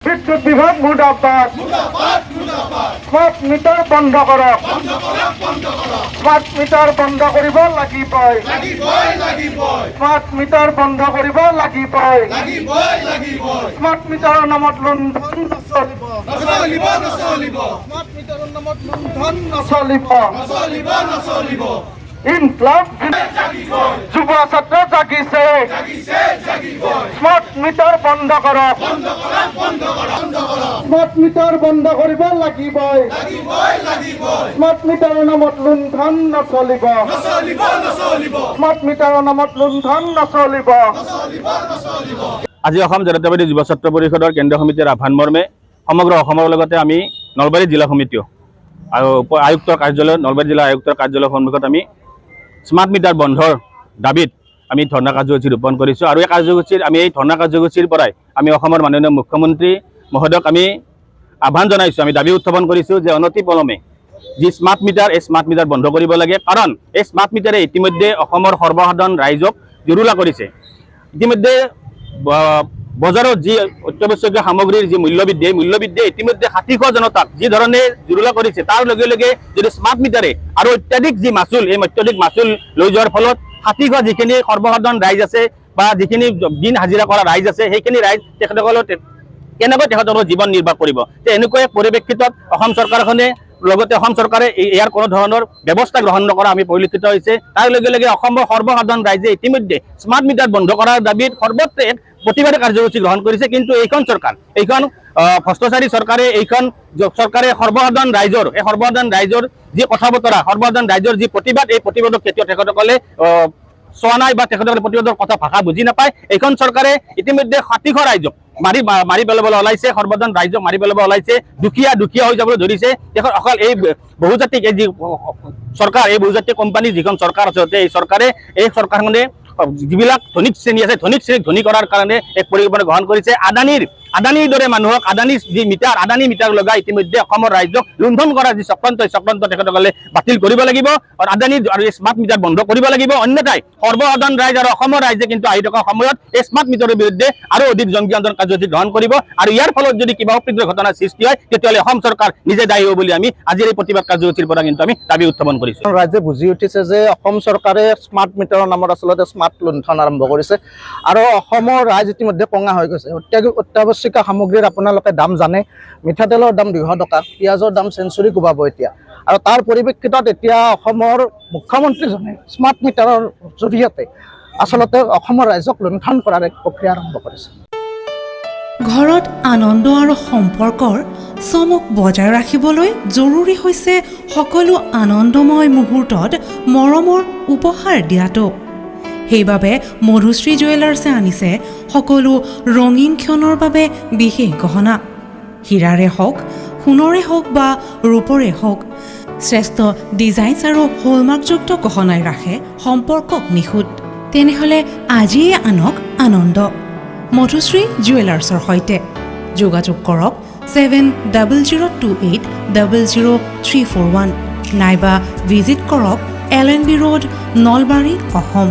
বিদ্যুৎ বিভাগ মুৰ্দাবাদ স্মাৰ্ট মিটাৰ বন্ধ কৰক স্মাৰ্ট মিটাৰ বন্ধ কৰিব লাগিবই স্মাৰ্ট মিটাৰ বন্ধ কৰিব লাগিবই স্মাৰ্ট মিটাৰৰ নামত লুণ্ঠন নচলিব স্মাৰ্ট মিটাৰৰ নামত লুণ্ঠন নচলিব ইনকলাব যুৱ ছাত্ৰ জাগিছে স্মাৰ্ট মিটাৰ বন্ধ কৰক স্মাৰ্ট মিটাৰ বন্ধ কৰিব লাগিবই স্মাৰ্ট মিটাৰৰ নামত লুণ্ঠন নচলিব স্মাৰ্ট মিটাৰৰ নামত লুণ্ঠন নচলিব আজি অসম জাতীয়তাবাদী যুৱ ছাত্ৰ পৰিষদৰ কেন্দ্ৰীয় সমিতিৰ আহ্বান মৰ্মে সমগ্ৰ অসমৰ লগতে আমি নলবাৰী জিলা সমিতিও আৰু আয়ুক্তৰ কাৰ্যালয় নলবাৰী জিলা আয়ুক্তৰ কাৰ্যালয়ৰ সন্মুখত আমি স্মাৰ্ট মিটাৰ বন্ধৰ দাবীত আমি ধৰ্ণা কাৰ্যসূচী ৰূপণ কৰিছোঁ আৰু এই ধৰ্ণা কাৰ্যসূচীৰ পৰাই আমি অসমৰ মাননীয় মুখ্যমন্ত্ৰী মহোদয়ক আমি আহ্বান জনাইছোঁ আমি দাবী উত্থাপন কৰিছোঁ যে অনতি পলমে যি স্মাৰ্ট মিটাৰ এই স্মাৰ্ট মিটাৰ বন্ধ কৰিব লাগে কাৰণ এই স্মাৰ্ট মিটাৰে ইতিমধ্যে অসমৰ সৰ্বসাধাৰণ ৰাইজক জুৰুলা কৰিছে ইতিমধ্যে বজাৰত যি অত্যাৱশ্যকীয় সামগ্ৰীৰ যি মূল্যবৃদ্ধি ইতিমধ্যে 60 জনতাক যি ধৰণে জুৰুলা কৰিছে তাৰ লগে লগে যদি স্মাৰ্ট মিটাৰে আৰু অত্যাধিক যি মাচুল এই অত্যাধিক মাচুল লৈ যোৱাৰ ফলত 60 যিখিনি সৰ্বসাধাৰণ ৰাইজ আছে বা যিখিনি দিন হাজিৰা কৰা ৰাইজ আছে সেইখিনি ৰাইজ তেখেতসকলৰ কেনেকৈ তেখেতসকলৰ জীৱন নিৰ্বাহ কৰিব এনেকুৱা এক পৰিপ্ৰেক্ষিতত অসম চৰকাৰখনে লগতে অসম চৰকাৰে ইয়াৰ কোনো ধৰণৰ ব্যৱস্থা গ্ৰহণ নকৰা আমি পৰিলক্ষিত হৈছে তাৰ লগে লগে অসমৰ সৰ্বসাধাৰণ ৰাইজে ইতিমধ্যে স্মাৰ্ট মিটাৰ বন্ধ কৰাৰ দাবীত সৰ্বত্ৰে প্ৰতিবাদী কাৰ্যসূচী গ্ৰহণ কৰিছে কিন্তু এইখন ভ্ৰষ্টাচাৰী চৰকাৰে সৰ্বসাধাৰণ ৰাইজৰ যি কথা বতৰা সৰ্বসাধাৰণ ৰাইজৰ যি প্ৰতিবাদ এই প্ৰতিবাদক কেতিয়াও তেখেতসকলে চোৱা নাই বা তেখেতসকলে প্ৰতিবাদৰ কথা ভাষা বুজি নাপায় এইখন চৰকাৰে ইতিমধ্যে 60 ৰাইজক মাৰি পেলাবলৈ ওলাইছে সৰ্বসাধাৰণ ৰাইজক মাৰি পেলাব ওলাইছে দুখীয়া হৈ যাবলৈ ধৰিছে অকল এই বহুজাতিক যি চৰকাৰ এই বহুজাতিক কোম্পানী যিখন চৰকাৰ আছে এই চৰকাৰখনে যিবিলাক ধনিক শ্ৰেণী আছে ধনিক শ্ৰেণীক ধনী কৰাৰ কাৰণে এক পৰিকল্পনা গ্ৰহণ কৰিছে আদানীৰ দৰে মানুহক আদানী মিটাৰ লগাই ইতিমধ্যে অসমৰ ৰাইজক লুণ্ঠন কৰা যি চক্ৰান্ত তেখেতসকলে বাতিল কৰিব লাগিব আৰু আদানী আৰু স্মাৰ্ট মিটাৰ বন্ধ কৰিব লাগিব অন্যথাই সৰ্বসাধাৰণ ৰাইজ আৰু অসমৰ ৰাইজে কিন্তু আহি থকা সময়ত এই স্মাৰ্ট মিটাৰৰ বিৰুদ্ধে আৰু অধিক জংকী আন্দোলন কাৰ্যসূচী গ্ৰহণ কৰিব আৰু ইয়াৰ ফলত যদি কিবা অপ্ৰীতিকৰ ঘটনাৰ সৃষ্টি হয় তেতিয়াহ'লে অসম চৰকাৰ নিজে দায়ী হ'ব বুলি আমি আজিৰ এই প্ৰতিবাদ কাৰ্যসূচীৰ পৰা কিন্তু আমি দাবী উত্থাপন কৰিছোঁ ৰাইজে বুজি উঠিছে যে অসম চৰকাৰে স্মাৰ্ট মিটাৰৰ নামত আচলতে স্মাৰ্ট লুণ্ঠন আৰম্ভ কৰিছে আৰু অসমৰ ৰাইজ ইতিমধ্যে কঙা হৈ গৈছে অত্যাৱশ্যকীয় সামগ্ৰীৰ আপোনালোকে দাম জানে মিঠাতেলৰ দাম 200 টকা পিঁয়াজৰ দাম চেঞ্চুৰী কোবাব এতিয়া আৰু তাৰ পৰিপ্ৰেক্ষিতত এতিয়া অসমৰ মুখ্যমন্ত্ৰীজনে স্মাৰ্ট মিটাৰৰ জৰিয়তে আচলতে অসমৰ ৰাইজক লুণ্ঠন কৰাৰ এক প্ৰক্ৰিয়া আৰম্ভ কৰিছে ঘৰত আনন্দ আৰু সম্পৰ্কৰ চমক বজাই ৰাখিবলৈ জৰুৰী হৈছে সকলো আনন্দময় মুহূৰ্তত মৰমৰ উপহাৰ দিয়াটো সেইবাবে মধুশ্ৰী জুৱেলাৰ্ছে আনিছে সকলো ৰঙীন ক্ষণৰ বাবে বিশেষ গহনা হীৰাৰে হওক সোণৰে হওক বা ৰূপৰে হওক শ্ৰেষ্ঠ ডিজাইনছ আৰু হলমাৰ্কযুক্ত গহনাই ৰাখে সম্পৰ্কক নিখুঁত তেনেহ'লে আজিয়ে আনক আনন্দ মধুশ্ৰী জুৱেলাৰ্ছৰ সৈতে যোগাযোগ কৰক 7028000341 নাইবা ভিজিট কৰক LNB ৰোড নলবাৰী অসম